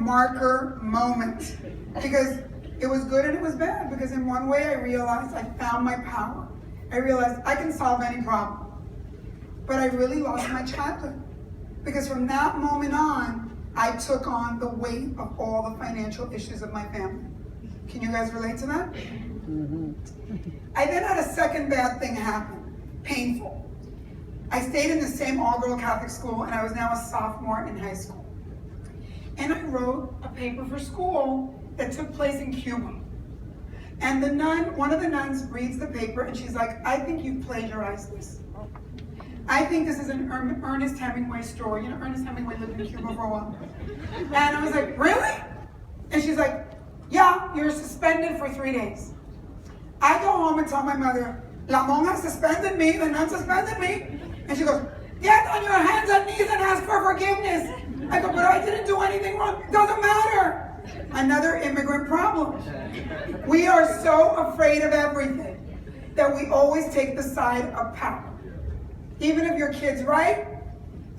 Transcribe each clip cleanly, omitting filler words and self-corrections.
marker moment because it was good and it was bad, because in one way I realized I found my power. I realized I can solve any problem. But I really lost my childhood, because from that moment on, I took on the weight of all the financial issues of my family. Can you guys relate to that? Mm-hmm. I then had a second bad thing happen, painful. I stayed in the same all-girl Catholic school, and I was now a sophomore in high school. And I wrote a paper for school that took place in Cuba. And the nun, one of the nuns reads the paper, and she's like, I think you plagiarized this. I think this is an Ernest Hemingway story. You know, Ernest Hemingway lived in Cuba for a while. And I was like, really? And she's like, yeah, you're suspended for 3 days. I go home and tell my mother, La monja suspended me, the nun suspended me. And she goes, get on your hands and knees and ask for forgiveness. I go, but I didn't do anything wrong. It doesn't matter. Another immigrant problem. We are so afraid of everything that we always take the side of power. Even if your kid's right,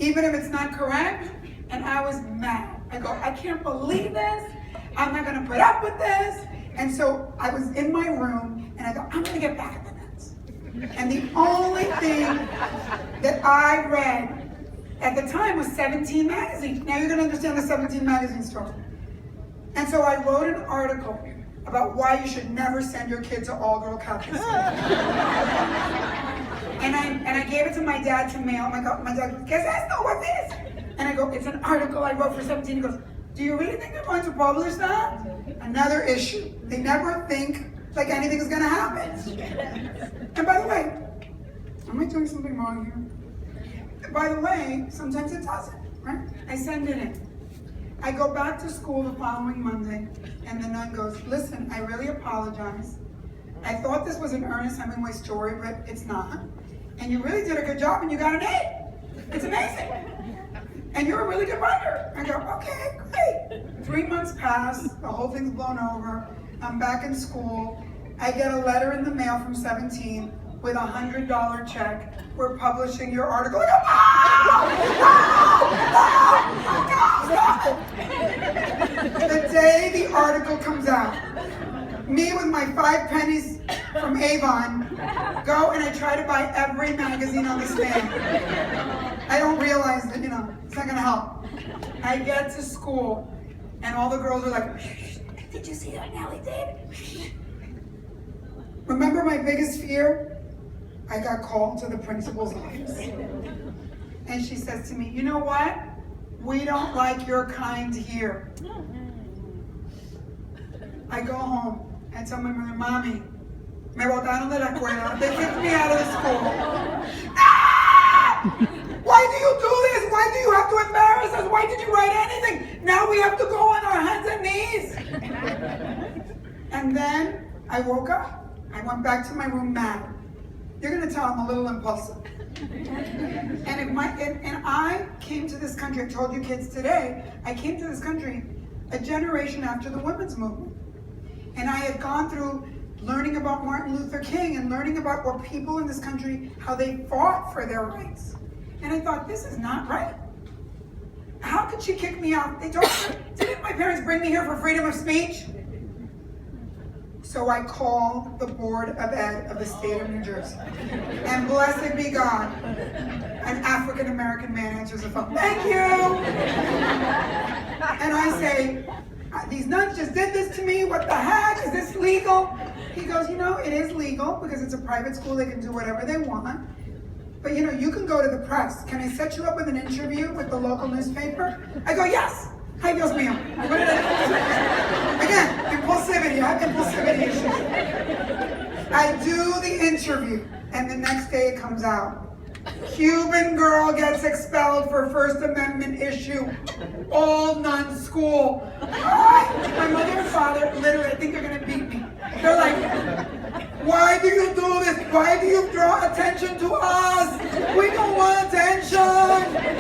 even if it's not correct. And I was mad. I go, I can't believe this. I'm not going to put up with this. And so I was in my room, and I go, I'm going to get back at the nuns. And the only thing that I read at the time was 17 magazine. Now you're going to understand the 17 magazine story. And so I wrote an article about why you should never send your kid to all-girl Catholic school. And I gave it to my dad to mail. My dad goes, ¿Qué es esto? What's this? And I go, it's an article I wrote for 17. He goes, do you really think they're going to publish that? Another issue. They never think like anything's going to happen. And by the way, am I doing something wrong here? By the way, sometimes it doesn't, right? I send it in. I go back to school the following Monday, and the nun goes, listen, I really apologize. I thought this was an Ernest Hemingway story, but it's not. And you really did a good job, and you got an A. It's amazing. And you're a really good writer. I go, okay, great. 3 months pass, the whole thing's blown over. I'm back in school. I get a letter in the mail from 17 with a $100 check. We're publishing your article. I go, no! The day the article comes out, me with my 5 pennies from Avon, go and I try to buy every magazine on the stand. I don't realize that, it's not gonna help. I get to school and all the girls are like, did you see that Nely did? Remember my biggest fear? I got called to the principal's office. And she says to me, you know what? We don't like your kind here. I go home. I tell my mother, Mommy, me botaron de la escuela. They kicked me out of the school. Ah! Why do you do this? Why do you have to embarrass us? Why did you write anything? Now we have to go on our hands and knees. And then I woke up. I went back to my room mad. You're going to tell I'm a little impulsive. And I came to this country, I told you kids today, I came to this country a generation after the women's movement. And I had gone through learning about Martin Luther King and learning about what people in this country, how they fought for their rights. And I thought, this is not right. How could she kick me out? Didn't my parents bring me here for freedom of speech? So I called the Board of Ed of the state of New Jersey. And blessed be God, an African-American man answers the phone. Thank you! And I say, these nuns just did this to me. What the heck? Is this legal? He goes, it is legal because it's a private school. They can do whatever they want. But you can go to the press. Can I set you up with an interview with the local newspaper? I go, yes. Ay, Dios mío. Again, impulsivity. I have impulsivity issues. I do the interview, and the next day it comes out. Cuban girl gets expelled for First Amendment issue. All nun school. My mother and father, literally, I think they're going to beat me. They're like, why do you do this? Why do you draw attention to us? We don't want attention.